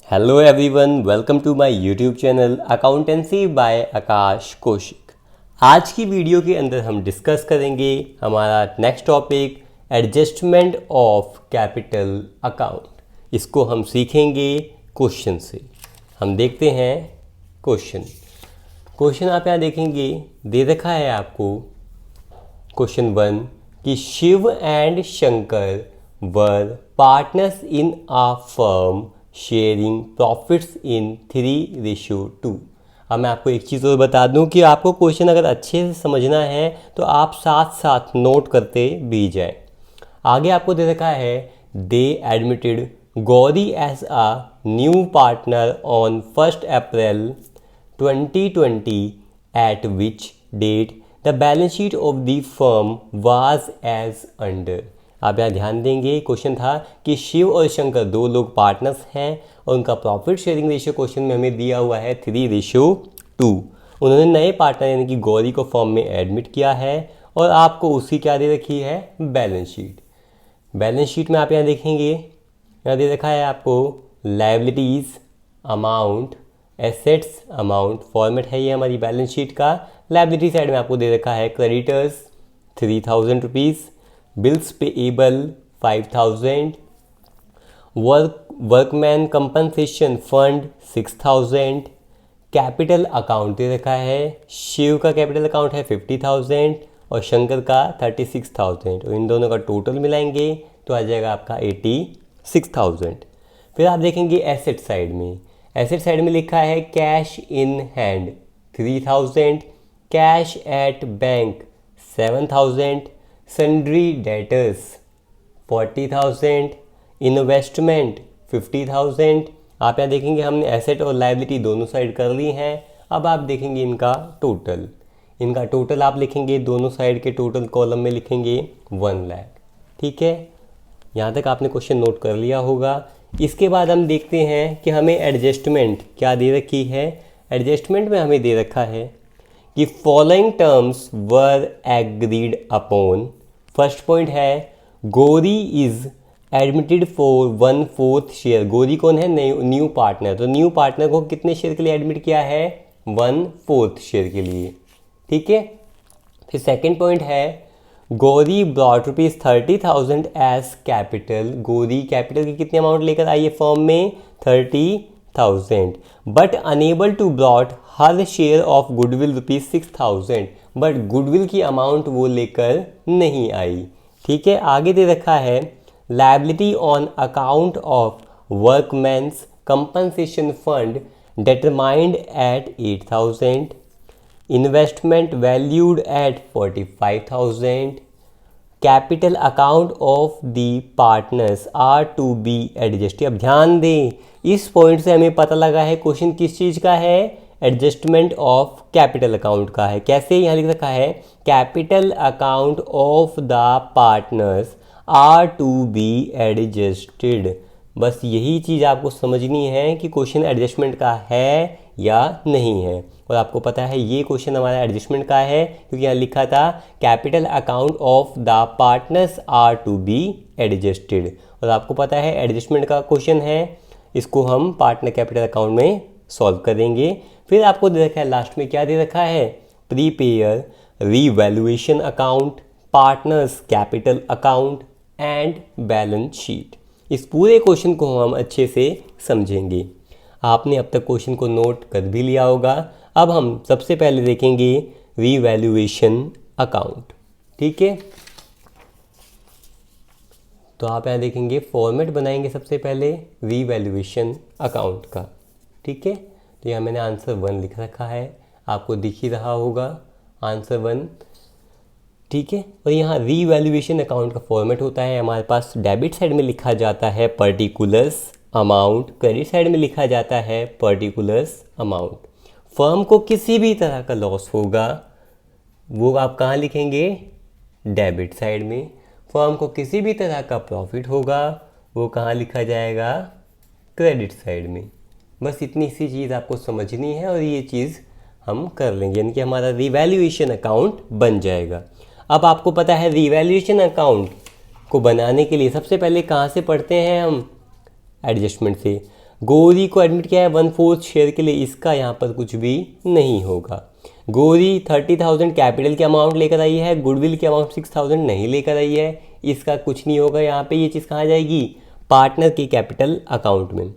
Hello everyone, welcome to my YouTube channel accountancy by Aakash Kaushik. आज की video के अंदर हम डिस्कस करेंगे हमारा next topic adjustment of capital account. इसको हम सीखेंगे क्वेश्चन से। हम देखते हैं क्वेश्चन आप यहाँ देखेंगे, दे रखा है आपको क्वेश्चन 1 कि Shiv and Shankar were partners in a firm sharing profits in 3:2। अब मैं आपको एक चीज़ और बता दूं कि आपको क्वेश्चन अगर अच्छे से समझना है तो आप साथ साथ नोट करते भी जाएं। आगे आपको दे रखा है they admitted Gauri as a new partner on 1 April 2020 at which date the balance sheet of the firm was as under. आप यहाँ ध्यान देंगे, क्वेश्चन था कि शिव और शंकर दो लोग पार्टनर्स हैं और उनका प्रॉफिट शेयरिंग रेशियो क्वेश्चन में हमें दिया हुआ है 3:2। उन्होंने नए पार्टनर यानी कि गौरी को फर्म में एडमिट किया है और आपको उसकी क्या दे रखी है, बैलेंस शीट। बैलेंस शीट में आप यहाँ देखेंगे, यहाँ दे रखा है आपको liabilities amount, assets amount, format है ये हमारी बैलेंस शीट का। लायबिलिटी साइड में आपको दे रखा है creditors 3000 rupees, bills payable 5000, workman compensation fund 6000, capital account दे रखा है। शिव का कैपिटल अकाउंट है 50,000 और शंकर का 36,000, और इन दोनों का टोटल मिलाएंगे तो आ जाएगा आपका 86,000। फिर आप देखेंगे एसेट साइड में लिखा है cash in hand 3000, cash at bank 7000, sundry debtors 40,000, investment 50,000। आप यहाँ देखेंगे हमने एसेट और लायबिलिटी दोनों साइड कर ली हैं। अब आप देखेंगे इनका टोटल आप लिखेंगे, दोनों साइड के टोटल कॉलम में लिखेंगे 1 लाख। ठीक है, यहाँ तक आपने क्वेश्चन नोट कर लिया होगा। इसके बाद हम देखते हैं कि हमें एडजस्टमेंट क्या दे रखी है। एडजस्टमेंट में हमें दे रखा है कि फॉलोइंग टर्म्स वर एग्रीड अपॉन। फर्स्ट पॉइंट है Gauri is admitted for 1/4 share. Gauri कौन है, न्यू पार्टनर, तो न्यू पार्टनर को कितने शेयर के लिए एडमिट किया है, 1/4 शेयर के लिए। ठीक है, फिर सेकंड पॉइंट है Gauri brought ₹30,000 as capital. Gauri capital की कितनी अमाउंट लेकर आई है फर्म में, 30,000, but unable to brought her share of goodwill ₹6,000, but goodwill की अमाउंट वो लेकर नहीं आई। ठीक है, आगे दे रखा है liability on account of workman's compensation fund determined at 8,000, investment valued at 45,000, capital account of the partners are to be adjusted. अब ध्यान दें, इस पॉइंट से हमें पता लगा है क्वेश्चन किस चीज़ का है, एडजस्टमेंट ऑफ कैपिटल अकाउंट का है। कैसे, यहाँ लिख रखा है capital account of the partners are to be adjusted. बस यही चीज़ आपको समझनी है कि क्वेश्चन एडजस्टमेंट का है या नहीं है। और आपको पता है ये क्वेश्चन हमारा एडजस्टमेंट का है क्योंकि यहाँ लिखा था capital account of the partners are to be adjusted, और आपको पता है एडजस्टमेंट का क्वेश्चन है, इसको हम पार्टनर कैपिटल अकाउंट में सॉल्व करेंगे। फिर आपको दे रखा है लास्ट में क्या दे रखा है, prepare revaluation account, partners capital account and balance sheet. इस पूरे क्वेश्चन को हम अच्छे से समझेंगे। आपने अब तक क्वेश्चन को नोट कर भी लिया होगा। अब हम सबसे पहले देखेंगे रीवैल्यूएशन अकाउंट। ठीक है, तो आप यहाँ देखेंगे फॉर्मेट बनाएंगे सबसे पहले रीवैल्यूएशन अकाउंट का। ठीक है, तो यहाँ मैंने आंसर 1 लिख रखा है, आपको दिख ही रहा होगा आंसर 1। ठीक है, और यहाँ रीवैल्यूएशन अकाउंट का फॉर्मेट होता है हमारे पास, डेबिट साइड में लिखा जाता है पर्टिकुलर्स अमाउंट, क्रेडिट साइड में लिखा जाता है पर्टिकुलर्स अमाउंट। फर्म को किसी भी तरह का लॉस होगा वो आप कहाँ लिखेंगे, डेबिट साइड में। फर्म को किसी भी तरह का प्रॉफिट होगा वो कहाँ लिखा जाएगा, क्रेडिट साइड में। बस इतनी सी चीज़ आपको समझनी है और ये चीज़ हम कर लेंगे, यानी कि हमारा रीवैल्यूएशन अकाउंट बन जाएगा। अब आपको पता है रीवैल्यूएशन अकाउंट को बनाने के लिए सबसे पहले कहाँ से पढ़ते हैं हम, एडजस्टमेंट से। गौरी को एडमिट किया है 1/4 शेयर के लिए, इसका यहाँ पर कुछ भी नहीं होगा। गौरी 30,000 कैपिटल के अमाउंट लेकर आई है, गुडविल के अमाउंट 6,000 नहीं लेकर आई है, इसका कुछ नहीं होगा। यहाँ पे ये चीज़ कहाँ जाएगी, पार्टनर के कैपिटल अकाउंट में।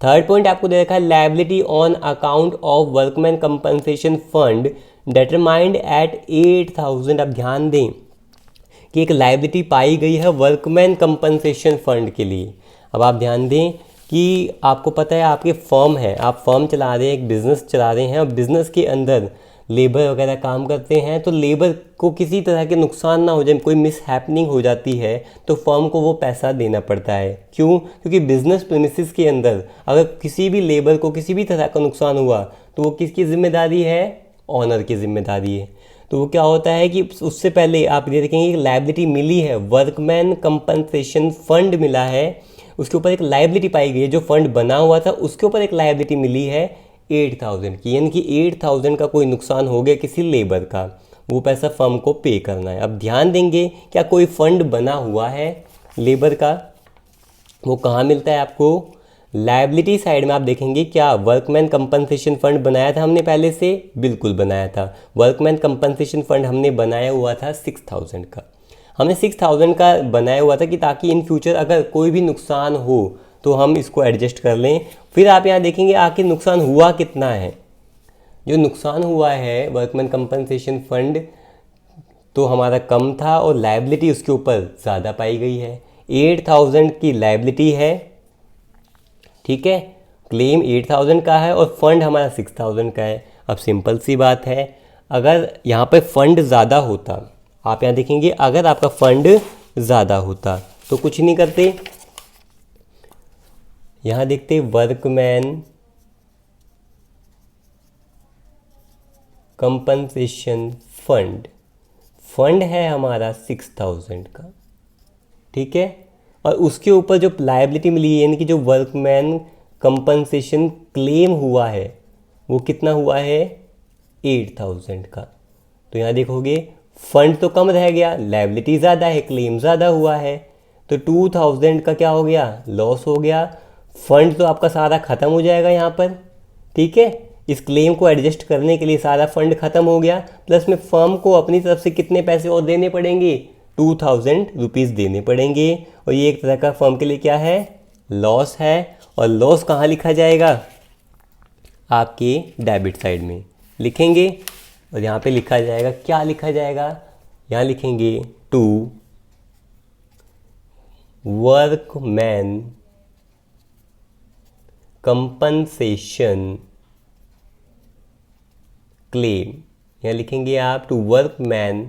थर्ड पॉइंट आपको दे रखा है liability on account of workman compensation fund determined at 8,000। अब ध्यान दें कि एक लायबिलिटी पाई गई है वर्कमैन कंपनसेशन फंड के लिए। अब आप ध्यान दें कि आपको पता है आपके फर्म है, आप फर्म चला रहे हैं, एक बिज़नेस चला रहे हैं और बिज़नेस के अंदर लेबर वगैरह काम करते हैं, तो लेबर को किसी तरह के नुकसान ना हो जाए, कोई मिस हैपनिंग हो जाती है तो फर्म को वो पैसा देना पड़ता है। क्यों? क्योंकि बिजनेस प्रीमिसेस के अंदर अगर किसी भी लेबर को किसी भी तरह का नुकसान हुआ तो वो किसकी जिम्मेदारी है, ऑनर की जिम्मेदारी है। तो वो क्या होता है कि उससे पहले आप ये देखेंगे कि लायबिलिटी मिली है, वर्कमैन कंपनसेशन फंड मिला है, उसके ऊपर एक लायबिलिटी पाई गई है, जो फंड बना हुआ था उसके ऊपर एक लायबिलिटी मिली है 8,000 की, यानी कि 8,000 का कोई नुकसान हो गया किसी लेबर का, वो पैसा फर्म को पे करना है। अब ध्यान देंगे क्या कोई फंड बना हुआ है लेबर का, वो कहाँ मिलता है आपको, लायबिलिटी साइड में आप देखेंगे क्या वर्कमैन कंपनसेशन फंड बनाया था हमने पहले से, बिल्कुल बनाया था। वर्कमैन कंपनसेशन फंड हमने बनाया हुआ था 6,000 का, हमने 6,000 का बनाया हुआ था कि ताकि इन फ्यूचर अगर कोई भी नुकसान हो तो हम इसको एडजस्ट कर लें। फिर आप यहाँ देखेंगे आखिर नुकसान हुआ कितना है, जो नुकसान हुआ है वर्कमैन कंपनसेशन फंड तो हमारा कम था और लायबिलिटी उसके ऊपर ज़्यादा पाई गई है। 8,000 की लायबिलिटी है, ठीक है, क्लेम 8,000 का है और फंड हमारा 6,000 का है। अब सिंपल सी बात है, अगर यहाँ पे फंड ज़्यादा होता, आप यहाँ देखेंगे अगर आपका फंड ज़्यादा होता तो कुछ नहीं करते, यहाँ देखते वर्कमैन कंपनसेशन फंड है हमारा 6,000 का, ठीक है, और उसके ऊपर जो लायबिलिटी मिली है यानी कि जो वर्कमैन कंपनसेशन क्लेम हुआ है वो कितना हुआ है 8,000 का। तो यहाँ देखोगे फंड तो कम रह गया, लायबिलिटी ज़्यादा है, क्लेम ज़्यादा हुआ है, तो 2,000 का क्या हो गया, लॉस हो गया। फंड तो आपका सारा ख़त्म हो जाएगा यहाँ पर, ठीक है, इस क्लेम को एडजस्ट करने के लिए सारा फंड ख़त्म हो गया, प्लस में फर्म को अपनी तरफ से कितने पैसे और देने पड़ेंगे, 2,000 रुपीज़ देने पड़ेंगे। और ये एक तरह का फर्म के लिए क्या है, लॉस है। और लॉस कहाँ लिखा जाएगा, आपके डेबिट साइड में लिखेंगे और यहाँ पे लिखा जाएगा, क्या लिखा जाएगा, यहाँ लिखेंगे टू वर्कमैन कंपनसेशन क्लेम, यहाँ लिखेंगे आप टू वर्कमैन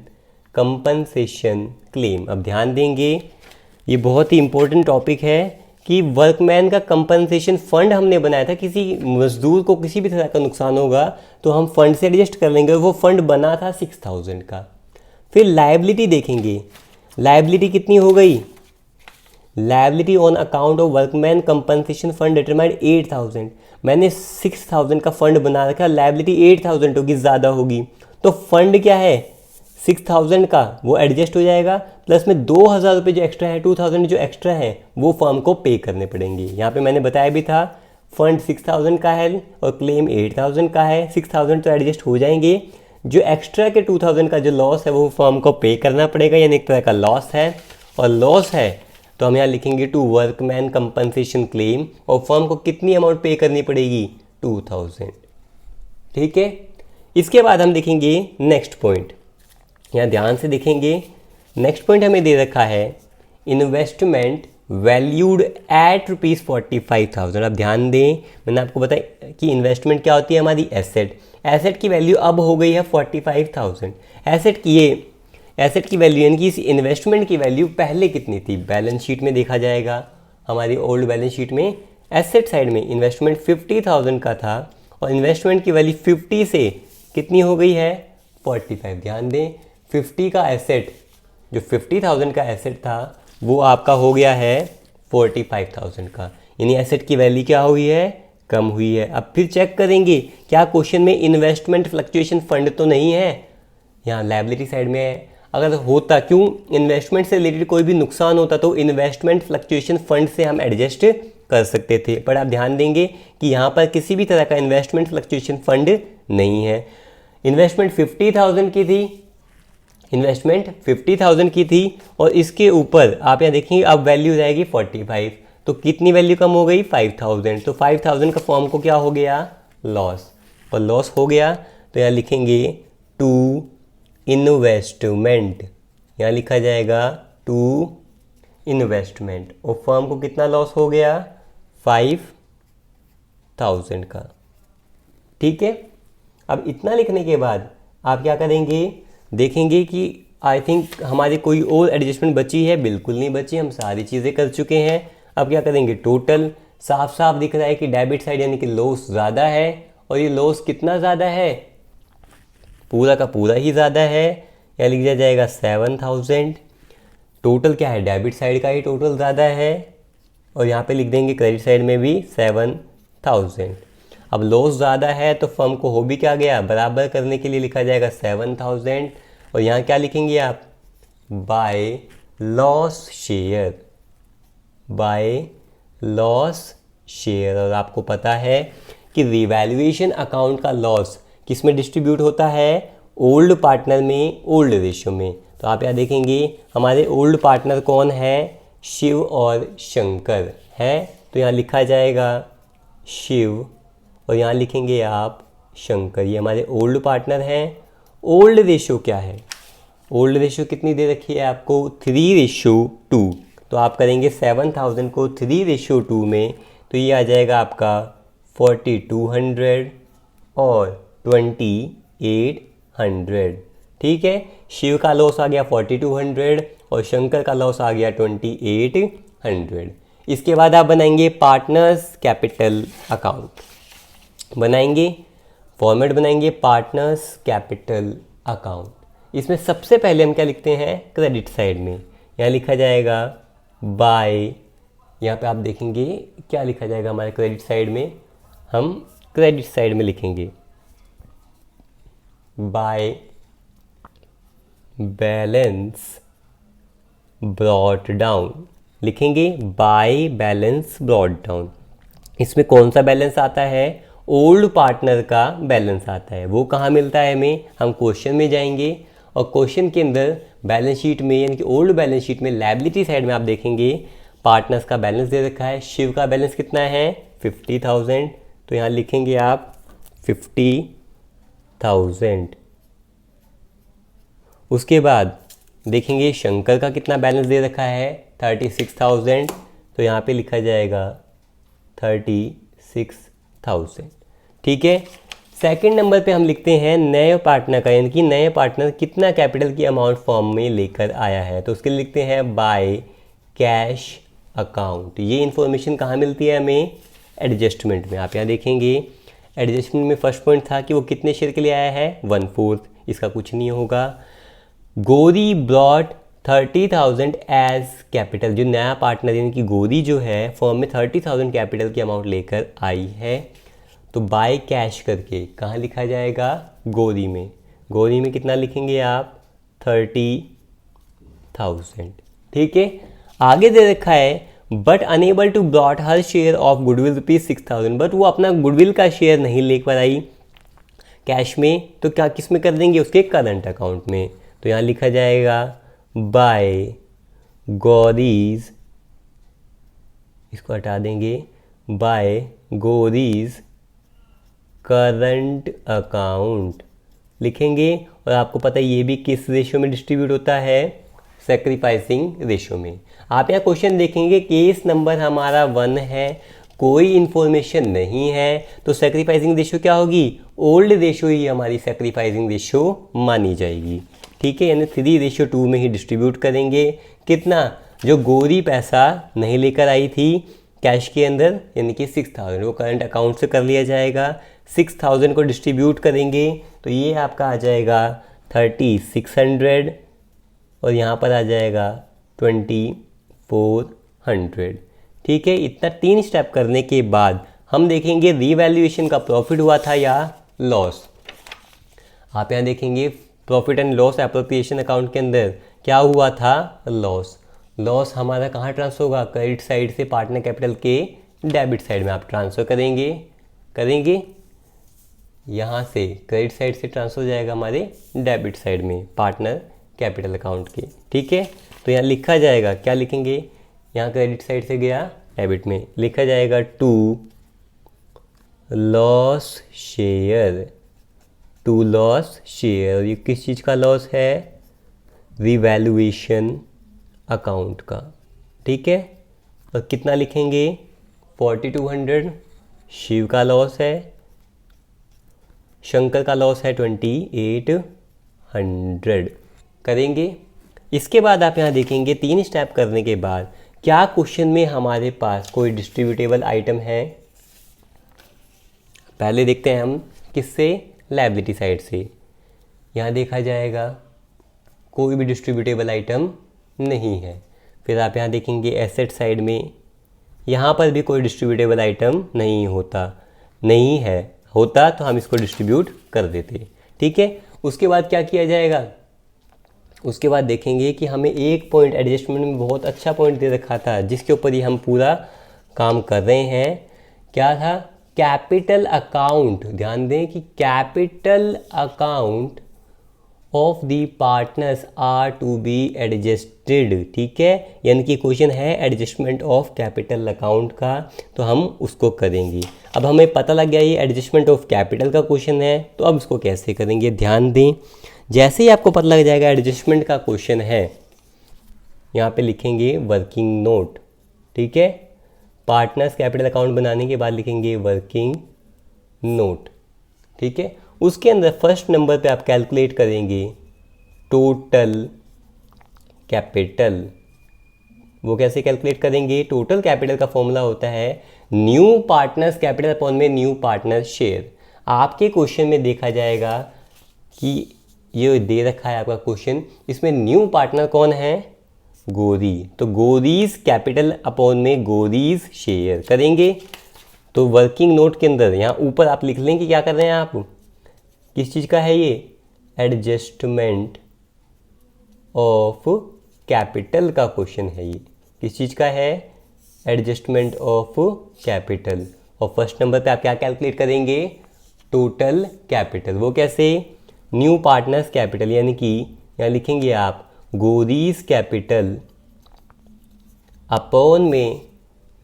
कंपनसेशन क्लेम। अब ध्यान देंगे ये बहुत ही इंपॉर्टेंट टॉपिक है कि वर्कमैन का कंपनसेशन फंड हमने बनाया था, किसी मजदूर को किसी भी तरह का नुकसान होगा तो हम फंड से एडजस्ट कर लेंगे, वो फंड बना था 6,000 का। फिर लायबिलिटी देखेंगे, लायबिलिटी कितनी हो गई, liability on account of workman compensation fund determined 8,000, मैंने 6,000 का फंड बना रखा, लायबिलिटी 8,000 होगी, ज़्यादा होगी, तो फंड क्या है 6,000 का, वो एडजस्ट हो जाएगा, प्लस में 2,000 रुपये जो एक्स्ट्रा है, 2,000 जो एक्स्ट्रा है वो फर्म को पे करने पड़ेंगे। यहाँ पे मैंने बताया भी था फंड 6,000 का है और क्लेम 8,000 का है, 6,000 तो एडजस्ट हो जाएंगे, जो एक्स्ट्रा के 2,000 का जो लॉस है वो फर्म को पे करना पड़ेगा, यानी एक तरह का लॉस है। और लॉस है तो हम यहाँ लिखेंगे टू वर्कमैन कंपनसेशन क्लेम, और फर्म को कितनी अमाउंट पे करनी पड़ेगी 2,000, ठीक है। इसके बाद हम देखेंगे नेक्स्ट पॉइंट, यहाँ ध्यान से देखेंगे, नेक्स्ट पॉइंट हमें दे रखा है इन्वेस्टमेंट वैल्यूड एट ₹45,000। अब ध्यान दें, मैंने आपको बताया कि इन्वेस्टमेंट क्या होती है, हमारी एसेट, एसेट की वैल्यू अब हो गई है 45,000। एसेट की वैल्यू यानी कि इस इन्वेस्टमेंट की वैल्यू पहले कितनी थी, बैलेंस शीट में देखा जाएगा, हमारी ओल्ड बैलेंस शीट में एसेट साइड में इन्वेस्टमेंट 50,000 का था और इन्वेस्टमेंट की वैल्यू 50 से कितनी हो गई है 45। ध्यान दें 50 का एसेट, जो 50,000 का एसेट था वो आपका हो गया है 45,000 का, यानी एसेट की वैल्यू क्या हुई है, कम हुई है। अब फिर चेक करेंगे क्या क्वेश्चन में इन्वेस्टमेंट फ्लक्चुएशन फंड तो नहीं है, यहाँ लायबिलिटी साइड में है, अगर होता, क्यों, इन्वेस्टमेंट से रिलेटेड कोई भी नुकसान होता तो इन्वेस्टमेंट फ्लक्चुएशन फंड से हम एडजस्ट कर सकते थे, पर आप ध्यान देंगे कि यहाँ पर किसी भी तरह का इन्वेस्टमेंट फ्लक्चुएशन फंड नहीं है। इन्वेस्टमेंट 50,000 की थी और इसके ऊपर आप यहाँ देखेंगे अब वैल्यू जाएगी 45, तो कितनी वैल्यू कम हो गई 5,000, तो 5,000 का फॉर्म को क्या हो गया लॉस, और लॉस हो गया तो यहाँ लिखेंगे टू इन्वेस्टमेंट, यहाँ लिखा जाएगा टू इन्वेस्टमेंट, और फर्म को कितना लॉस हो गया 5,000 का। ठीक है, अब इतना लिखने के बाद आप क्या करेंगे, देखेंगे कि आई थिंक हमारी कोई और एडजस्टमेंट बची है, बिल्कुल नहीं बची, हम सारी चीज़ें कर चुके हैं। अब क्या करेंगे, टोटल साफ साफ दिख रहा है कि डेबिट साइड यानी कि लॉस ज़्यादा है, और ये लॉस कितना ज़्यादा है, पूरा का पूरा ही ज़्यादा है, यहाँ लिख दिया जाएगा 7,000। टोटल क्या है, डेबिट साइड का ही टोटल ज़्यादा है, और यहाँ पे लिख देंगे क्रेडिट साइड में भी 7,000। अब लॉस ज़्यादा है तो फर्म को हो भी क्या गया, बराबर करने के लिए लिखा जाएगा 7,000, और यहाँ क्या लिखेंगे आप, by loss share, by loss share. और आपको पता है कि रिवैल्यूएशन अकाउंट का लॉस किस में डिस्ट्रीब्यूट होता है, ओल्ड पार्टनर में, ओल्ड रेशियो में। तो आप यहाँ देखेंगे हमारे ओल्ड पार्टनर कौन है, शिव और शंकर है, तो यहाँ लिखा जाएगा शिव, और यहाँ लिखेंगे आप शंकर, ये हमारे ओल्ड पार्टनर हैं। ओल्ड रेशियो क्या है, ओल्ड रेशियो कितनी दे रखी है आपको, 3:2, तो आप करेंगे 7,000 को 3:2 में, तो ये आ जाएगा आपका 4,200 और 2,800। ठीक है, शिव का लॉस आ गया 4,200 और शंकर का लॉस आ गया 2,800। इसके बाद आप बनाएंगे पार्टनर्स कैपिटल अकाउंट, बनाएंगे फॉर्मेट, बनाएंगे पार्टनर्स कैपिटल अकाउंट। इसमें सबसे पहले हम क्या लिखते हैं, क्रेडिट साइड में, यहाँ लिखा जाएगा बाय, यहाँ पे आप देखेंगे क्या लिखा जाएगा हमारे क्रेडिट साइड में, हम क्रेडिट साइड में लिखेंगे बाय बैलेंस ब्रॉट डाउन, लिखेंगे बाय बैलेंस ब्रॉट डाउन। इसमें कौन सा बैलेंस आता है, ओल्ड पार्टनर का बैलेंस आता है। वो कहाँ मिलता है हमें, हम क्वेश्चन में जाएंगे और क्वेश्चन के अंदर बैलेंस शीट में यानी कि ओल्ड बैलेंस शीट में लायबिलिटी साइड में आप देखेंगे पार्टनर्स का बैलेंस दे रखा है। शिव का बैलेंस कितना है 50,000, तो यहाँ लिखेंगे आप 50,000। उसके बाद देखेंगे शंकर का कितना बैलेंस दे रखा है 36,000, तो यहाँ पे लिखा जाएगा 36,000। ठीक है, सेकंड नंबर पे हम लिखते हैं नए पार्टनर का, यानी कि नए पार्टनर कितना कैपिटल की अमाउंट फॉर्म में लेकर आया है, तो उसके लिए लिखते हैं बाय कैश अकाउंट। ये इन्फॉर्मेशन कहाँ मिलती है हमें, एडजस्टमेंट में। आप यहाँ देखेंगे एडजस्टमेंट में फर्स्ट पॉइंट था कि वो कितने शेयर के लिए आया है 1/4, इसका कुछ नहीं होगा। गौरी ब्रॉट 30,000 एज कैपिटल, जो नया पार्टनर यानी कि गौरी जो है फॉर्म में 30,000 कैपिटल की अमाउंट लेकर आई है, तो बाय कैश करके कहाँ लिखा जाएगा, गौरी में। गौरी में कितना लिखेंगे आप 30,000। ठीक है, आगे दे रखा है but unable to brought her share of goodwill ₹6,000, but वो अपना गुडविल का शेयर नहीं लेकर आई कैश में, तो क्या किस में कर देंगे, उसके करंट अकाउंट में। तो यहाँ लिखा जाएगा बाय गौरीज, इसको हटा देंगे, बाय गौरीज करंट अकाउंट लिखेंगे। और आपको पता है ये भी किस रेशियो में डिस्ट्रीब्यूट होता है, सैक्रिफाइसिंग रेशियो में। आप यहाँ क्वेश्चन देखेंगे केस नंबर हमारा 1 है, कोई इन्फॉर्मेशन नहीं है, तो सैक्रिफाइसिंग रेशियो क्या होगी, ओल्ड रेशियो ही हमारी सैक्रिफाइसिंग रेशियो मानी जाएगी। ठीक है, यानी 3:2 में ही डिस्ट्रीब्यूट करेंगे। कितना, जो गौरी पैसा नहीं लेकर आई थी कैश के अंदर यानी कि 6,000, वो करंट अकाउंट से कर लिया जाएगा। 6,000 को डिस्ट्रीब्यूट करेंगे तो ये आपका आ जाएगा 3,600 और यहाँ पर आ जाएगा 2,400। ठीक है, इतना 3 स्टेप करने के बाद हम देखेंगे रीवैल्यूएशन का प्रॉफिट हुआ था या लॉस। आप यहाँ देखेंगे profit and loss appropriation account के अंदर क्या हुआ था, लॉस। लॉस हमारा कहाँ ट्रांसफर होगा, क्रेडिट साइड से पार्टनर कैपिटल के डेबिट साइड में आप ट्रांसफ़र करेंगे यहाँ से क्रेडिट साइड से ट्रांसफर हो जाएगा हमारे डेबिट साइड में पार्टनर कैपिटल अकाउंट के। ठीक है, तो यहाँ लिखा जाएगा, क्या लिखेंगे, यहाँ क्रेडिट साइड से गया डेबिट में, लिखा जाएगा टू लॉस शेयर। ये किस चीज़ का लॉस है, रिवैल्यूएशन अकाउंट का। ठीक है, और कितना लिखेंगे, 4200 शिव का लॉस है, शंकर का लॉस है 2800 करेंगे। इसके बाद आप यहाँ देखेंगे 3 स्टेप करने के बाद क्या क्वेश्चन में हमारे पास कोई डिस्ट्रीब्यूटेबल आइटम है। पहले देखते हैं हम किससे, लायबिलिटी साइड से। यहाँ देखा जाएगा कोई भी डिस्ट्रीब्यूटेबल आइटम नहीं है। फिर आप यहाँ देखेंगे एसेट साइड में, यहाँ पर भी कोई डिस्ट्रीब्यूटेबल आइटम नहीं है, होता तो हम इसको डिस्ट्रीब्यूट कर देते। ठीक है, उसके बाद क्या किया जाएगा, उसके बाद देखेंगे कि हमें एक पॉइंट एडजस्टमेंट में बहुत अच्छा पॉइंट दे रखा था जिसके ऊपर ही हम पूरा काम कर रहे हैं। क्या था, कैपिटल अकाउंट। ध्यान दें कि capital account of the partners are to be adjusted. ठीक है, यानी कि क्वेश्चन है एडजस्टमेंट ऑफ कैपिटल अकाउंट का, तो हम उसको करेंगे। अब हमें पता लग गया ये एडजस्टमेंट ऑफ कैपिटल का क्वेश्चन है, तो अब इसको कैसे करेंगे। ध्यान दें, जैसे ही आपको पता लग जाएगा एडजस्टमेंट का क्वेश्चन है, यहाँ पे लिखेंगे वर्किंग नोट। ठीक है, पार्टनर्स कैपिटल अकाउंट बनाने के बाद लिखेंगे वर्किंग नोट। ठीक है, उसके अंदर फर्स्ट नंबर पे आप कैलकुलेट करेंगे टोटल कैपिटल। वो कैसे कैलकुलेट करेंगे, टोटल कैपिटल का फॉर्मूला होता है न्यू पार्टनर्स कैपिटल अपॉन में न्यू पार्टनर शेयर। आपके क्वेश्चन में देखा जाएगा कि ये दे रखा है आपका क्वेश्चन, इसमें न्यू पार्टनर कौन है, गोरी, तो गोरीज कैपिटल अपॉन में गोरीज शेयर करेंगे। तो वर्किंग नोट के अंदर यहाँ ऊपर आप लिख लेंगे क्या कर रहे हैं आप, किस चीज़ का है ये, एडजस्टमेंट ऑफ कैपिटल का क्वेश्चन है। ये किस चीज़ का है, एडजस्टमेंट ऑफ कैपिटल। और फर्स्ट नंबर पे आप क्या कैलकुलेट करेंगे, टोटल कैपिटल। वो कैसे, न्यू पार्टनर्स कैपिटल, यानी कि यहाँ लिखेंगे आप गोरीज कैपिटल अपॉन में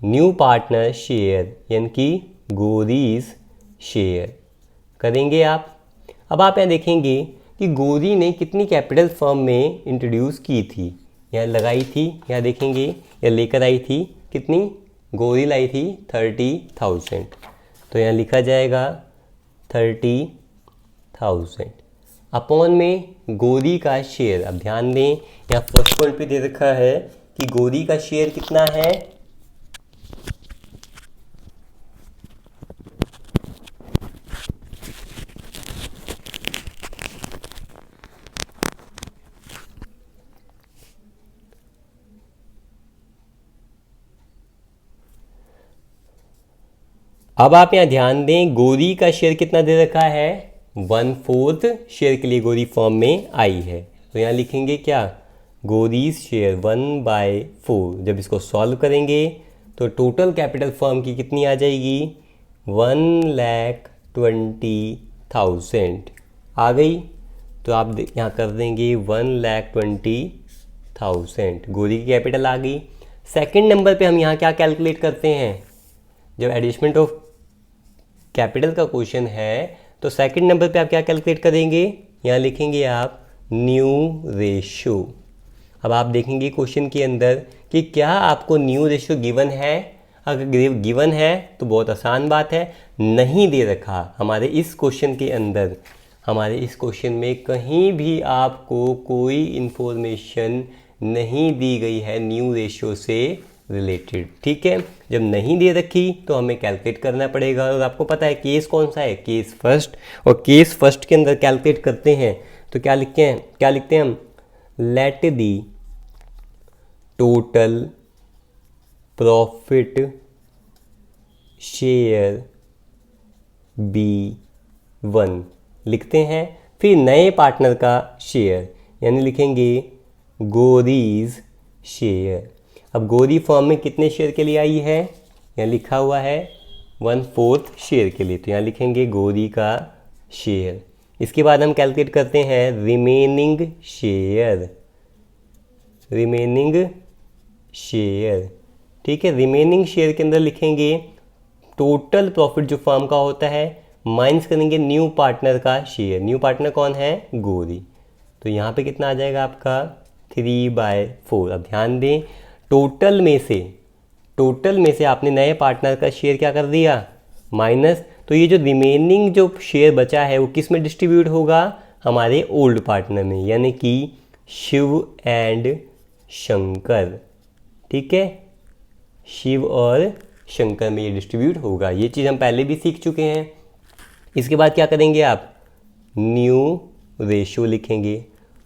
न्यू पार्टनर शेयर, यानी कि गोरीज शेयर करेंगे आप। अब आप यहाँ देखेंगे कि गोरी ने कितनी कैपिटल फर्म में इंट्रोड्यूस की थी, यहाँ लगाई थी, यहाँ देखेंगे या लेकर आई थी, कितनी, गोरी लाई थी 30,000, तो यहाँ लिखा जाएगा 30,000 अपॉन में गोरी का शेयर। अब ध्यान दें यहाँ फर्स्ट पॉइंट पे दे रखा है कि गोरी का शेयर कितना है, अब आप यहाँ ध्यान दें गोरी का शेयर कितना दे रखा है, 1/4 शेयर के लिए गोरी फॉर्म में आई है। तो यहाँ लिखेंगे क्या, गोरीज शेयर 1/4। जब इसको सॉल्व करेंगे तो टोटल कैपिटल फर्म की कितनी आ जाएगी, 1,20,000 आ गई। तो आप यहाँ कर देंगे 1,20,000, गोरी की कैपिटल आ गई। सेकंड नंबर पे हम यहाँ क्या कैलकुलेट करते हैं, जब एडजस्टमेंट ऑफ कैपिटल का क्वेश्चन है तो सेकंड नंबर पे आप क्या कैलकुलेट करेंगे, यहाँ लिखेंगे आप न्यू रेशो। अब आप देखेंगे क्वेश्चन के अंदर कि क्या आपको न्यू रेशो गिवन है, अगर गिवन है तो बहुत आसान बात है, नहीं दे रखा हमारे इस क्वेश्चन के अंदर, हमारे इस क्वेश्चन में कहीं भी आपको कोई इन्फॉर्मेशन नहीं दी गई है न्यू रेशो से रिलेटेड। ठीक है, जब नहीं दे रखी तो हमें कैलकुलेट करना पड़ेगा। और आपको पता है केस कौन सा है, केस फर्स्ट, और केस फर्स्ट के अंदर कैलकुलेट करते हैं तो क्या लिखते हैं हम, let the total profit share be 1 लिखते हैं। फिर नए पार्टनर का शेयर, यानी लिखेंगे गोरीज शेयर। अब गोरी फॉर्म में कितने शेयर के लिए आई है, यहाँ लिखा हुआ है 1/4 शेयर के लिए, तो यहाँ लिखेंगे गौरी का शेयर। इसके बाद हम कैलकुलेट करते हैं रिमेनिंग शेयर, रिमेनिंग शेयर। ठीक है, रिमेनिंग शेयर के अंदर लिखेंगे टोटल प्रॉफिट जो फर्म का होता है माइनस करेंगे न्यू पार्टनर का शेयर। न्यू पार्टनर कौन है? गौरी। तो यहाँ पे कितना आ जाएगा आपका 3/4। अब ध्यान दें, टोटल में से आपने नए पार्टनर का शेयर क्या कर दिया? माइनस। तो ये जो रिमेनिंग जो शेयर बचा है वो किस में डिस्ट्रीब्यूट होगा? हमारे ओल्ड पार्टनर में, यानी कि शिव एंड शंकर। ठीक है, शिव और शंकर में ये डिस्ट्रीब्यूट होगा। ये चीज़ हम पहले भी सीख चुके हैं। इसके बाद क्या करेंगे आप? न्यू रेशो लिखेंगे,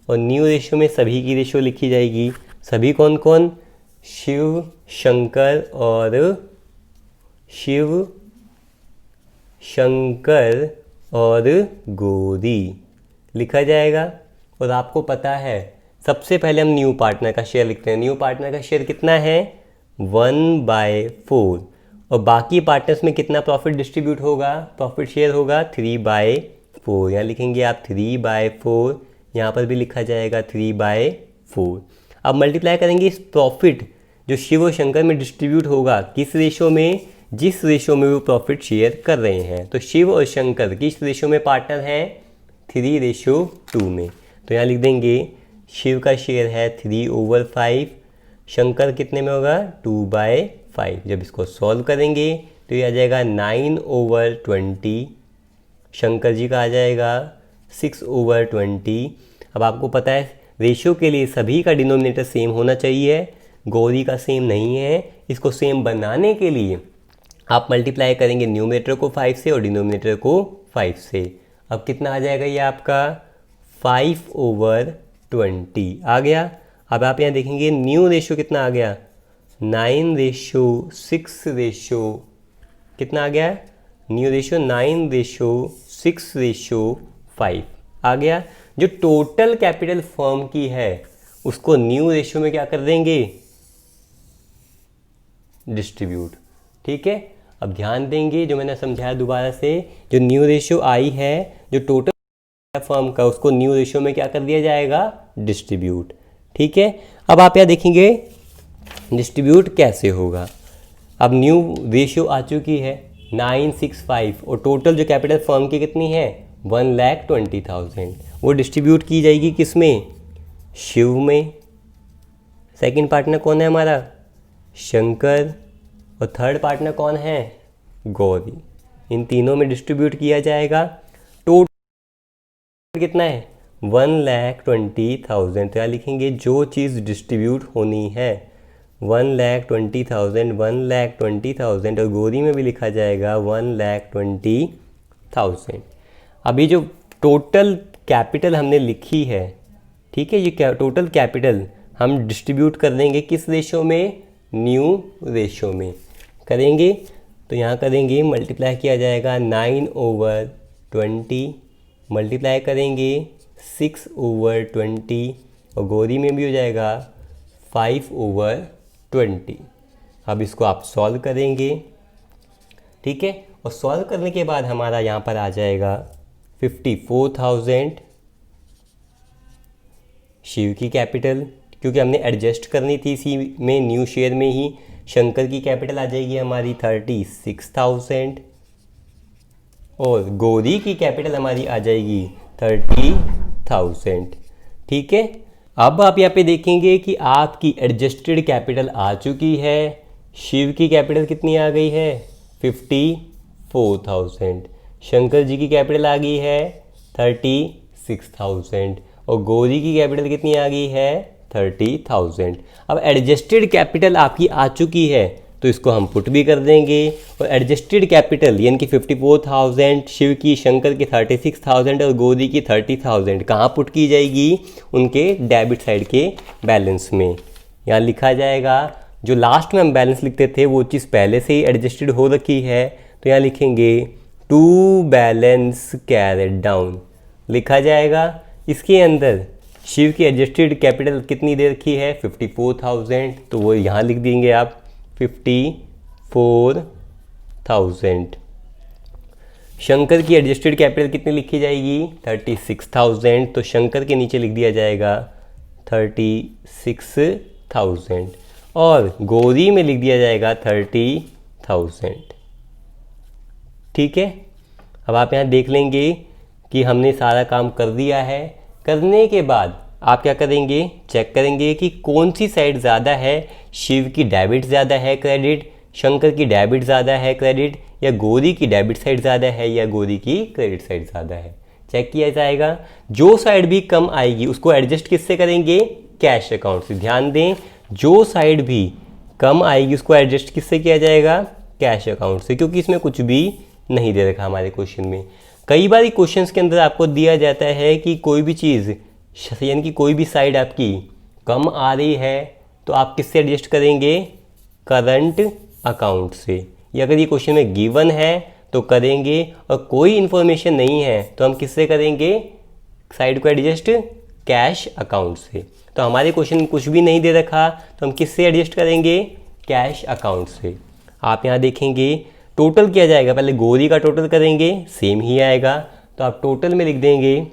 और न्यू रेशो में सभी की रेशो लिखी जाएगी। सभी कौन कौन? शिव, शंकर और गौरी लिखा जाएगा। और आपको पता है सबसे पहले हम न्यू पार्टनर का शेयर लिखते हैं। न्यू पार्टनर का शेयर कितना है? 1/4। और बाकी पार्टनर्स में कितना प्रॉफिट डिस्ट्रीब्यूट होगा? प्रॉफिट शेयर होगा 3/4। यहाँ लिखेंगे आप 3/4, यहाँ पर भी लिखा जाएगा 3/4। अब मल्टीप्लाई करेंगे इस प्रॉफिट जो शिव और शंकर में डिस्ट्रीब्यूट होगा किस रेशो में? जिस रेशो में वो प्रॉफिट शेयर कर रहे हैं। तो शिव और शंकर किस रेशो में पार्टनर हैं? 3:2 में। तो यहाँ लिख देंगे शिव का शेयर है 3/5, शंकर कितने में होगा? 2/5। जब इसको सॉल्व करेंगे तो ये आ जाएगा 9/20। शंकर जी का आ जाएगा 6/20। अब आपको पता है रेशियो के लिए सभी का डिनोमिनेटर सेम होना चाहिए, गौरी का सेम नहीं है। इसको सेम बनाने के लिए आप मल्टीप्लाई करेंगे न्यूमरेटर को 5 से और डिनोमिनेटर को 5 से। अब कितना आ जाएगा ये आपका? 5/20 आ गया। अब आप यहाँ देखेंगे न्यू रेशो कितना आ गया? 9:6 कितना आ गया? न्यू रेशो 9:6:5 आ गया। जो टोटल कैपिटल फर्म की है उसको न्यू रेशो में क्या कर देंगे? डिस्ट्रीब्यूट। ठीक है, अब ध्यान देंगे जो मैंने समझाया दोबारा से, जो न्यू रेशो आई है जो टोटल फर्म का, उसको न्यू रेशो में क्या कर दिया जाएगा? डिस्ट्रीब्यूट। ठीक है, अब आप यहाँ देखेंगे डिस्ट्रीब्यूट कैसे होगा। अब न्यू रेशियो आ चुकी है 965 और टोटल जो कैपिटल फर्म की कितनी है? 1,20,000। वो डिस्ट्रीब्यूट की जाएगी किस में? शिव में। सेकंड पार्टनर कौन है हमारा? शंकर। और थर्ड पार्टनर कौन है? गौरी। इन तीनों में डिस्ट्रीब्यूट किया जाएगा। टोटल कितना है? 1,20,000। तो यहाँ लिखेंगे जो चीज़ डिस्ट्रीब्यूट होनी है 1,20,000, 1,20,000, और गौरी में भी लिखा जाएगा 1,20,000। अभी जो टोटल कैपिटल हमने लिखी है, ठीक है, ये टोटल कैपिटल हम डिस्ट्रीब्यूट कर देंगे किस रेशो में? न्यू रेशो में करेंगे। तो यहाँ करेंगे मल्टीप्लाई किया जाएगा 9/20, मल्टीप्लाई करेंगे 6/20, और गौरी में भी हो जाएगा 5/20। अब इसको आप सॉल्व करेंगे। ठीक है, और सॉल्व करने के बाद हमारा यहाँ पर आ जाएगा 54,000 शिव की कैपिटल, क्योंकि हमने एडजस्ट करनी थी इसी में न्यू शेयर में ही। शंकर की कैपिटल आ जाएगी हमारी 36,000 और गौरी की कैपिटल हमारी आ जाएगी 30,000। ठीक है, अब आप यहाँ पे देखेंगे कि आपकी एडजस्टेड कैपिटल आ चुकी है। शिव की कैपिटल कितनी आ गई है? 54,000। शंकर जी की कैपिटल आ गई है 36,000 और गौरी की कैपिटल कितनी आ गई है? 30,000। अब एडजस्टेड कैपिटल आपकी आ चुकी है तो इसको हम पुट भी कर देंगे, और एडजस्टेड कैपिटल यानी कि 54,000 शिव की, शंकर की 36,000 और गौरी की 30,000 कहाँ पुट की जाएगी? उनके डेबिट साइड के बैलेंस में। यहाँ लिखा जाएगा, जो लास्ट में हम बैलेंस लिखते थे वो चीज़ पहले से ही एडजस्टेड हो रखी है, तो यहाँ लिखेंगे टू बैलेंस कैरेड डाउन लिखा जाएगा। इसके अंदर शिव की एडजस्टेड कैपिटल कितनी दे रखी है? 54,000, तो वो यहाँ लिख देंगे आप 4,000। शंकर की एडजस्टेड कैपिटल कितनी लिखी जाएगी? 36,000। तो शंकर के नीचे लिख दिया जाएगा 36,000 और गौरी में लिख दिया जाएगा 30,000। ठीक है, अब आप यहाँ देख लेंगे कि हमने सारा काम कर दिया है। करने के बाद आप क्या करेंगे? चेक करेंगे कि कौन सी साइड ज़्यादा है। शिव की डेबिट ज़्यादा है क्रेडिट, शंकर की डेबिट ज़्यादा है क्रेडिट, या गौरी की डेबिट साइड ज़्यादा है या गौरी की क्रेडिट साइड ज़्यादा है। चेक किया जाएगा। जो साइड भी कम आएगी उसको एडजस्ट किससे करेंगे? कैश अकाउंट से। ध्यान दें, जो साइड भी कम आएगी उसको एडजस्ट किससे किया जाएगा? कैश अकाउंट से, क्योंकि इसमें कुछ भी नहीं दे रखा हमारे क्वेश्चन में। कई बार क्वेश्चन के अंदर आपको दिया जाता है कि कोई भी चीज़ यानी कि कोई भी साइड आपकी कम आ रही है तो आप किससे एडजस्ट करेंगे? करंट अकाउंट से। या अगर ये क्वेश्चन में गिवन है तो करेंगे, और कोई इन्फॉर्मेशन नहीं है तो हम किससे करेंगे? साइड को एडजस्ट कैश अकाउंट से। तो हमारे क्वेश्चन में कुछ भी नहीं दे रखा तो हम किससे एडजस्ट करेंगे? कैश अकाउंट से। आप यहाँ देखेंगे टोटल किया जाएगा, पहले गौरी का टोटल करेंगे, सेम ही आएगा। तो आप टोटल में लिख देंगे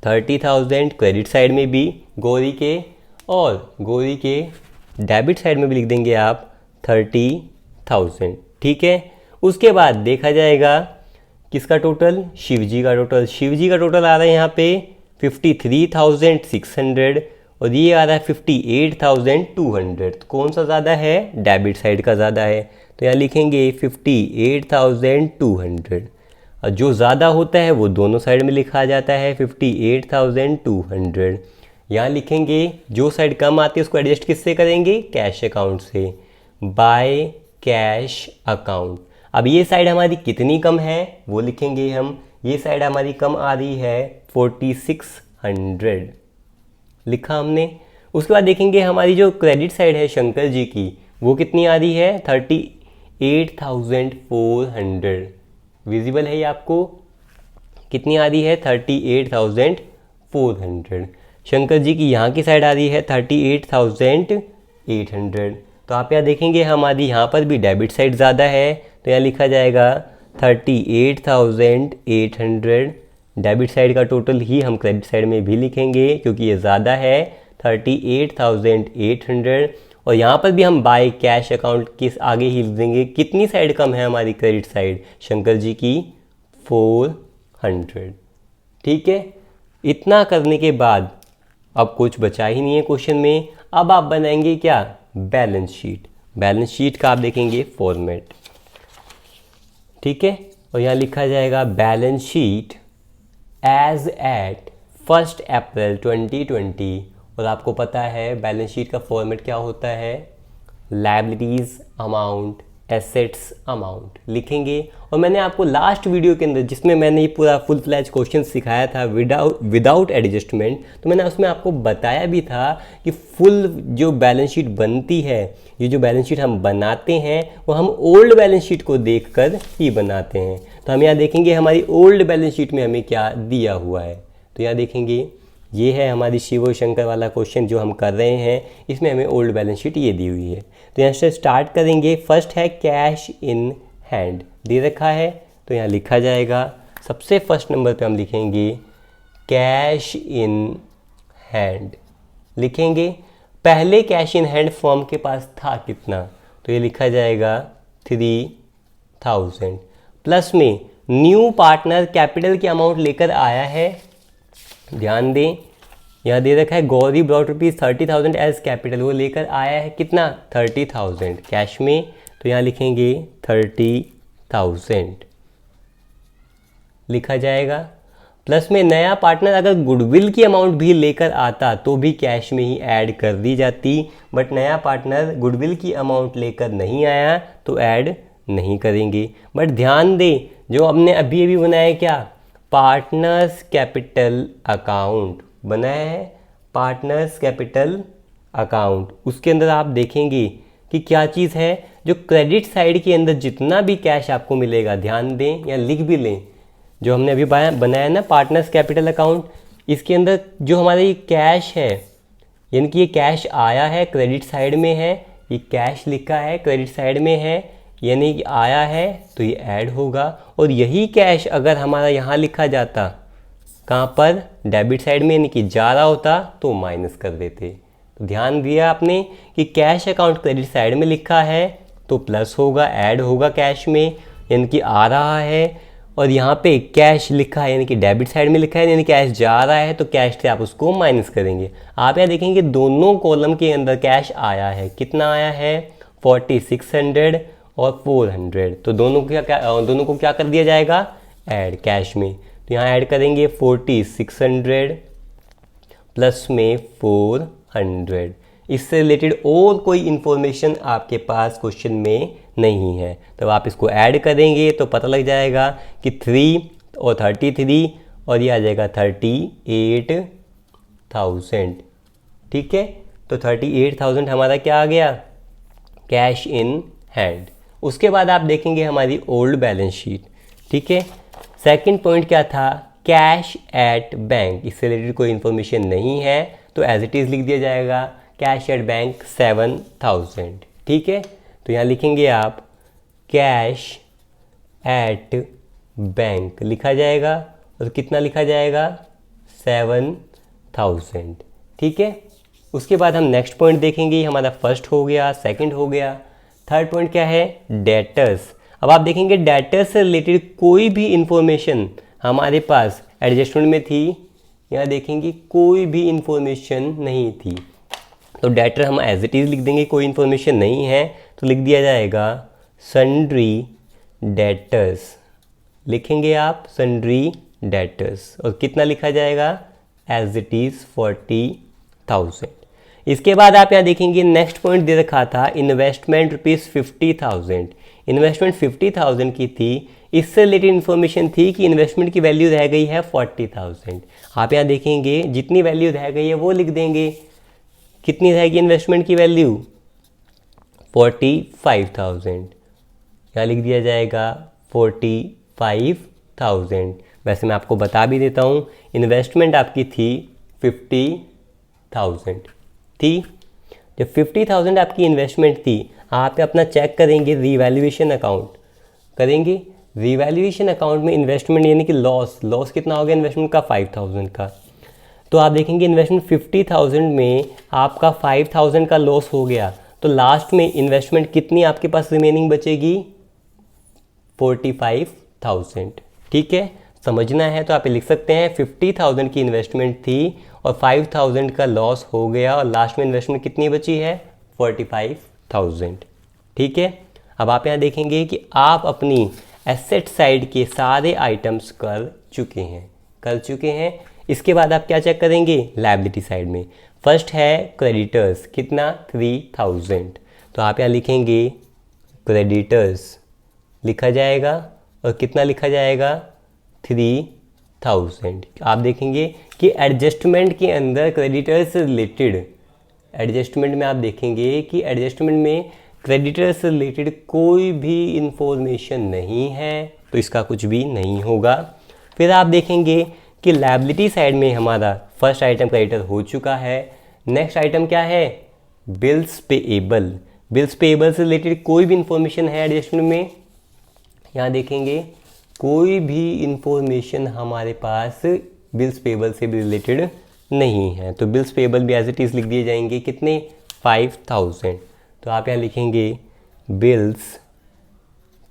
30,000 क्रेडिट साइड में भी गौरी के, और गौरी के डेबिट साइड में भी लिख देंगे आप 30,000। ठीक है, उसके बाद देखा जाएगा किसका टोटल? शिवजी का टोटल। शिवजी का टोटल आ रहा है यहाँ पे 53,600 और ये आ रहा है 58,200। तो कौन सा ज़्यादा है? डेबिट साइड का ज़्यादा है। तो यहाँ लिखेंगे 58,200, और जो ज़्यादा होता है वो दोनों साइड में लिखा जाता है 58,200। यहाँ लिखेंगे जो साइड कम आती है उसको एडजस्ट किससे करेंगे? कैश अकाउंट से, बाय कैश अकाउंट। अब ये साइड हमारी कितनी कम है वो लिखेंगे हम। ये साइड हमारी कम आ रही है 4600, लिखा हमने। उसके बाद देखेंगे हमारी जो क्रेडिट साइड है शंकर जी की वो कितनी आ रही है? 38,400। विजिबल है ये आपको? कितनी आ रही है? 38,400। शंकर जी की यहाँ की साइड आ रही है 38,800। तो आप यहाँ देखेंगे हमारी यहाँ पर भी डेबिट साइड ज़्यादा है, तो यहाँ लिखा जाएगा 38,800। डेबिट साइड का टोटल ही हम क्रेडिट साइड में भी लिखेंगे क्योंकि ये ज़्यादा है 38,800। और यहाँ पर भी हम बाय कैश अकाउंट किस आगे ही लिख देंगे। कितनी साइड कम है हमारी? क्रेडिट साइड शंकर जी की 400। ठीक है, इतना करने के बाद अब कुछ बचा ही नहीं है क्वेश्चन में। अब आप बनाएंगे क्या? Balance sheet. बैलेंस शीट का आप देखेंगे फॉर्मेट। ठीक है, और यहाँ लिखा जाएगा balance sheet as eight 1 April 2020। और आपको पता है बैलेंस शीट का फॉर्मेट क्या होता है? लायबिलिटीज़ अमाउंट, एसेट्स अमाउंट लिखेंगे। और मैंने आपको लास्ट वीडियो के अंदर जिसमें मैंने ये पूरा फुल फ्लैज क्वेश्चन सिखाया था विदाउट एडजस्टमेंट, तो मैंने उसमें आपको बताया भी था कि फुल जो बैलेंस शीट बनती है, ये जो बैलेंस शीट हम बनाते हैं वो हम ओल्ड बैलेंस शीट को देखकर ही बनाते हैं। तो हम यहाँ देखेंगे हमारी ओल्ड बैलेंस शीट में हमें क्या दिया हुआ है। तो यहाँ देखेंगे ये है हमारी शिव शंकर वाला क्वेश्चन जो हम कर रहे हैं, इसमें हमें ओल्ड बैलेंस शीट ये दी हुई है। तो यहाँ से स्टार्ट करेंगे। फर्स्ट है कैश इन हैंड, दे रखा है, तो यहाँ लिखा जाएगा सबसे फर्स्ट नंबर पे हम लिखेंगे कैश इन हैंड। लिखेंगे पहले कैश इन हैंड फर्म के पास था कितना, तो ये लिखा जाएगा 3,000। प्लस में न्यू पार्टनर कैपिटल की अमाउंट लेकर आया है। ध्यान दें यहाँ दे रखा है गौरी ब्रॉट ₹30,000 एज कैपिटल, वो लेकर आया है कितना? 30,000 कैश में। तो यहाँ लिखेंगे 30,000 लिखा जाएगा। प्लस में नया पार्टनर अगर गुडविल की अमाउंट भी लेकर आता तो भी कैश में ही ऐड कर दी जाती, बट नया पार्टनर गुडविल की अमाउंट लेकर नहीं आया तो ऐड नहीं करेंगे। बट ध्यान दें जो हमने अभी अभी बनाया क्या? पार्टनर्स कैपिटल अकाउंट बनाया है, पार्टनर्स कैपिटल अकाउंट। उसके अंदर आप देखेंगे कि क्या चीज़ है, जो क्रेडिट साइड के अंदर जितना भी कैश आपको मिलेगा, ध्यान दें या लिख भी लें, जो हमने अभी बनाया ना पार्टनर्स कैपिटल अकाउंट, इसके अंदर जो हमारा ये कैश है, यानी कि ये कैश आया है क्रेडिट साइड में है, ये कैश लिखा है क्रेडिट साइड में है, यानी कि आया है तो ये ऐड होगा। और यही कैश अगर हमारा यहाँ लिखा जाता, कहाँ पर, डेबिट साइड में, यानी कि जा रहा होता तो माइनस कर देते। तो ध्यान दिया आपने कि कैश अकाउंट क्रेडिट साइड में लिखा है तो प्लस होगा, ऐड होगा कैश में, यानी कि आ रहा है। और यहाँ पे कैश लिखा है यानी कि डेबिट साइड में लिखा है, यानी कैश जा रहा है तो कैश से आप उसको माइनस करेंगे। आप यहाँ देखेंगे दोनों कॉलम के अंदर कैश आया है। कितना आया है? 4600 और 400। तो दोनों को क्या कर दिया जाएगा? ऐड कैश में। तो यहाँ ऐड करेंगे 4600 प्लस में 400। इससे रिलेटेड और कोई इन्फॉर्मेशन आपके पास क्वेश्चन में नहीं है। तो आप इसको ऐड करेंगे तो पता लग जाएगा कि 3 और 33 और ये आ जाएगा 38,000। ठीक है, तो 38,000 हमारा क्या आ गया? Cash in hand. उसके बाद आप देखेंगे हमारी ओल्ड बैलेंस शीट। ठीक है, सेकंड पॉइंट क्या था? Cash at bank. इससे रिलेटेड कोई इन्फॉर्मेशन नहीं है तो एज इट इज़ लिख दिया जाएगा कैश एट बैंक 7000। ठीक है, तो यहाँ लिखेंगे आप कैश एट बैंक लिखा जाएगा और कितना लिखा जाएगा? 7000। ठीक है, उसके बाद हम नेक्स्ट पॉइंट देखेंगे। हमारा फर्स्ट हो गया, सेकंड हो गया। थर्ड पॉइंट क्या है? डेटर्स। अब आप देखेंगे डेटर्स से रिलेटेड कोई भी इंफॉर्मेशन हमारे पास एडजस्टमेंट में थी, यहाँ देखेंगे कोई भी इंफॉर्मेशन नहीं थी। तो डेटर हम एज इट इज़ लिख देंगे, कोई इन्फॉर्मेशन नहीं है तो लिख दिया जाएगा सन्ड्री डेटर्स। लिखेंगे आप सन्ड्री डेटर्स और कितना लिखा जाएगा? As it is 40,000। इसके बाद आप यहाँ देखेंगे नेक्स्ट पॉइंट दे रखा था इन्वेस्टमेंट ₹50,000। इन्वेस्टमेंट 50,000 की थी। इससे रिलेटेड इन्फॉर्मेशन थी कि इन्वेस्टमेंट की वैल्यू रह गई है 40,000। आप यहाँ देखेंगे जितनी वैल्यू रह गई है वो लिख देंगे। कितनी रहेगी इन्वेस्टमेंट की वैल्यू? 45,000। यहाँ लिख दिया जाएगा 45,000। वैसे मैं आपको बता भी देता हूँ, इन्वेस्टमेंट आपकी थी 50,000 थी। जब 50,000 आपकी इन्वेस्टमेंट थी, आप अपना चेक करेंगे रिवैल्यूएशन अकाउंट करेंगे। रिवैल्यूएशन अकाउंट में इन्वेस्टमेंट यानी कि लॉस कितना हो गया इन्वेस्टमेंट का? 5,000 का। तो आप देखेंगे इन्वेस्टमेंट 50,000 में आपका 5,000 का लॉस हो गया, तो लास्ट में इन्वेस्टमेंट कितनी आपके पास रिमेनिंग बचेगी? 45,000। ठीक है, समझना है तो आप लिख सकते हैं 50,000 की इन्वेस्टमेंट थी और 5,000 का लॉस हो गया और लास्ट में इन्वेस्टमेंट कितनी बची है? 45,000। ठीक है, अब आप यहाँ देखेंगे कि आप अपनी एसेट साइड के सारे आइटम्स कर चुके हैं। इसके बाद आप क्या चेक करेंगे? लायबिलिटी साइड में। फर्स्ट है क्रेडिटर्स, कितना? 3,000। तो आप यहाँ लिखेंगे क्रेडिटर्स लिखा जाएगा और कितना लिखा जाएगा? 3,000। आप देखेंगे कि एडजस्टमेंट के अंदर क्रेडिटर्स से रिलेटेड, एडजस्टमेंट में आप देखेंगे कि एडजस्टमेंट में क्रेडिटर्स से रिलेटेड कोई भी इंफॉर्मेशन नहीं है तो इसका कुछ भी नहीं होगा। फिर आप देखेंगे कि लायबिलिटी साइड में हमारा फर्स्ट आइटम क्रेडिटर हो चुका है। नेक्स्ट आइटम क्या है? Bills payable. बिल्स पेएबल से रिलेटेड कोई भी इंफॉर्मेशन है एडजस्टमेंट में? यहाँ देखेंगे कोई भी इंफॉर्मेशन हमारे पास बिल्स पेएबल से भी रिलेटेड नहीं है, तो बिल्स पेएबल भी एज इट इज़ लिख दिए जाएंगे। कितने? 5,000। तो आप यहाँ लिखेंगे बिल्स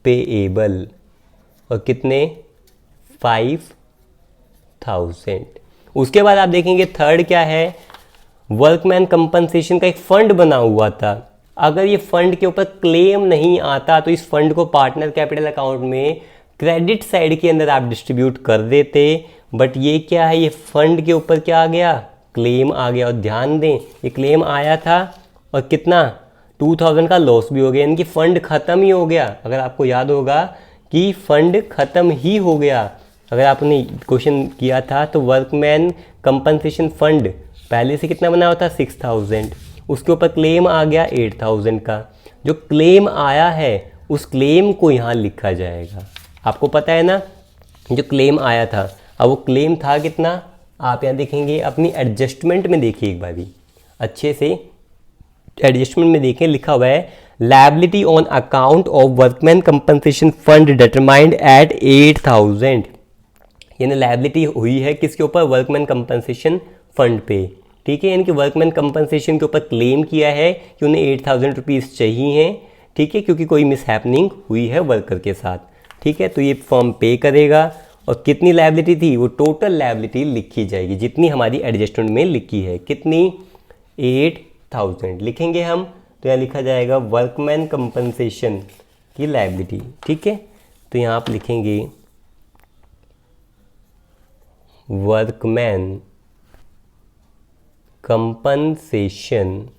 पेएबल और कितने? 5,000। उसके बाद आप देखेंगे थर्ड क्या है? वर्कमैन कंपनसेशन का एक फंड बना हुआ था। अगर ये फंड के ऊपर क्लेम नहीं आता तो इस फंड को पार्टनर कैपिटल अकाउंट में क्रेडिट साइड के अंदर आप डिस्ट्रीब्यूट कर देते, बट ये क्या है? ये फंड के ऊपर क्या आ गया? क्लेम आ गया। और ध्यान दें ये क्लेम आया था और कितना? 2,000 का लॉस भी हो गया, यानी कि फंड ख़त्म ही हो गया। अगर आपको याद होगा कि फंड ख़त्म ही हो गया, अगर आपने क्वेश्चन किया था तो वर्कमैन कंपनसेशन फंड पहले से कितना बना हुआ था? 6,000। उसके ऊपर क्लेम आ गया 8,000 का। जो क्लेम आया है उस क्लेम को यहाँ लिखा जाएगा। आपको पता है ना जो क्लेम आया था, अब वो क्लेम था कितना? आप यहाँ देखेंगे अपनी एडजस्टमेंट में, देखिए एक बार भी अच्छे से एडजस्टमेंट में देखें लिखा हुआ है liability on account of workman compensation fund determined at 8,000, यानी लायबिलिटी हुई है किसके ऊपर, वर्कमैन कंपनसेशन फंड पे, ठीक है। यानी कि वर्कमैन कंपनसेशन के ऊपर क्लेम किया है कि उन्हें 8,000 रुपीज़ चाहिए हैं, ठीक है, क्योंकि कोई मिसहैपनिंग हुई है वर्कर के साथ, ठीक है। तो ये फर्म पे करेगा और कितनी लायबिलिटी थी, वो टोटल लायबिलिटी लिखी जाएगी जितनी हमारी एडजस्टमेंट में लिखी है, कितनी 8,000 लिखेंगे हम। तो यहाँ लिखा जाएगा वर्कमैन कंपनसेशन की लायबिलिटी, ठीक है। तो यहाँ आप लिखेंगे वर्कमैन कंपनसेशन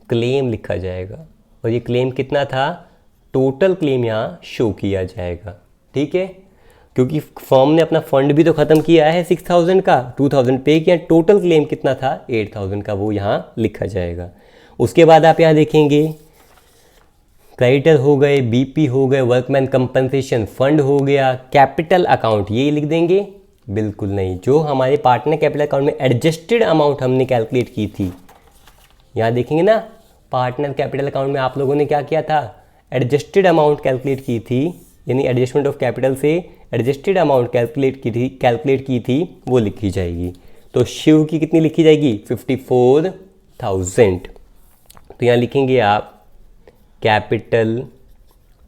क्लेम लिखा जाएगा और ये क्लेम कितना था, टोटल क्लेम यहाँ शो किया जाएगा, ठीक है। क्योंकि फर्म ने अपना फंड भी तो ख़त्म किया है 6,000 का, 2,000 पे किया, टोटल क्लेम कितना था 8,000 का, वो यहाँ लिखा जाएगा। उसके बाद आप यहाँ देखेंगे क्रेडिटर हो गए, बीपी हो गए, वर्कमैन कंपनसेशन फंड हो गया, कैपिटल अकाउंट ये लिख देंगे, बिल्कुल नहीं, जो हमारे पार्टनर कैपिटल अकाउंट में एडजस्टेड अमाउंट हमने कैलकुलेट की थी, यहाँ देखेंगे ना पार्टनर कैपिटल अकाउंट में आप लोगों ने क्या किया था, एडजस्टेड अमाउंट कैलकुलेट की थी, यानी एडजस्टमेंट ऑफ कैपिटल से एडजस्टेड अमाउंट कैलकुलेट की थी वो लिखी जाएगी। तो शिव की कितनी लिखी जाएगी, 54,000। तो यहाँ लिखेंगे आप कैपिटल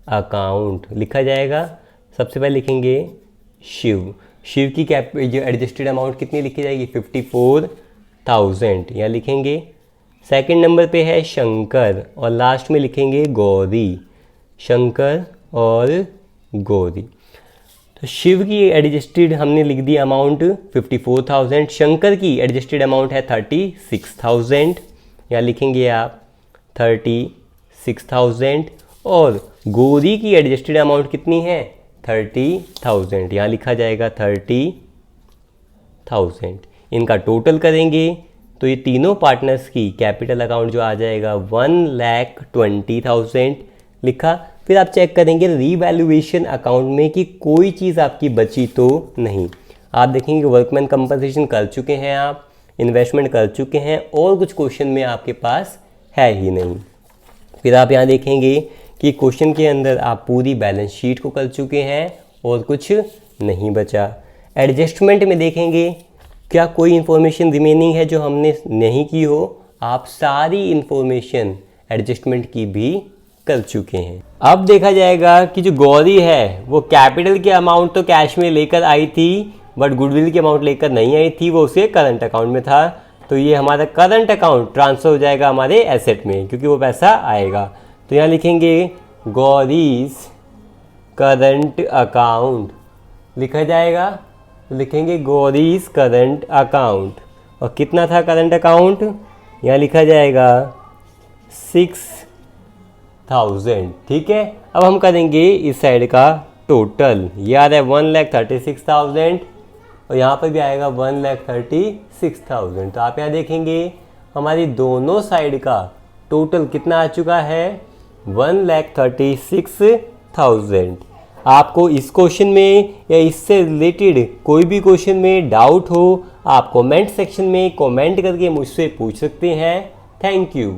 अकाउंट लिखा जाएगा, सबसे पहले लिखेंगे शिव की जो एडजस्टेड अमाउंट कितनी लिखी जाएगी 54,000, यहाँ लिखेंगे। सेकंड नंबर पे है शंकर और लास्ट में लिखेंगे गौरी, शंकर और गौरी। तो शिव की एडजस्टेड हमने लिख दी अमाउंट 54,000, शंकर की एडजस्टेड अमाउंट है 36,000, यहाँ लिखेंगे आप 36,000, और गौरी की एडजस्टेड अमाउंट कितनी है 30,000, यहाँ लिखा जाएगा 30,000। इनका टोटल करेंगे तो ये तीनों पार्टनर्स की कैपिटल अकाउंट जो आ जाएगा 1,20,000 लिखा। फिर आप चेक करेंगे रीवैल्यूएशन अकाउंट में कि कोई चीज़ आपकी बची तो नहीं। आप देखेंगे वर्कमैन कंपनसेशन कर चुके हैं, आप इन्वेस्टमेंट कर चुके हैं, और कुछ क्वेश्चन में आपके पास है ही नहीं। फिर आप यहाँ देखेंगे कि क्वेश्चन के अंदर आप पूरी बैलेंस शीट को कर चुके हैं और कुछ नहीं बचा। एडजस्टमेंट में देखेंगे क्या कोई इन्फॉर्मेशन रिमेनिंग है जो हमने नहीं की हो, आप सारी इन्फॉर्मेशन एडजस्टमेंट की भी कर चुके हैं। अब देखा जाएगा कि जो गौरी है वो कैपिटल के अमाउंट तो कैश में लेकर आई थी, बट गुडविल की अमाउंट लेकर नहीं आई थी, वो उसके करंट अकाउंट में था। तो ये हमारा करंट अकाउंट ट्रांसफर हो जाएगा हमारे एसेट में, क्योंकि वो पैसा आएगा। तो यहाँ लिखेंगे गौरीज करंट अकाउंट लिखा जाएगा, लिखेंगे गौरीज करंट अकाउंट, और कितना था करंट अकाउंट, यहाँ लिखा जाएगा 6,000, ठीक है। अब हम करेंगे इस साइड का टोटल, ये आ रहा है 1,36,000 और यहाँ पर भी आएगा 1,36,000। तो आप यहाँ देखेंगे हमारी दोनों साइड का टोटल कितना आ चुका है 1,36,000। आपको इस क्वेश्चन में या इससे रिलेटेड कोई भी क्वेश्चन में डाउट हो, आप कमेंट सेक्शन में कमेंट करके मुझसे पूछ सकते हैं। Thank you.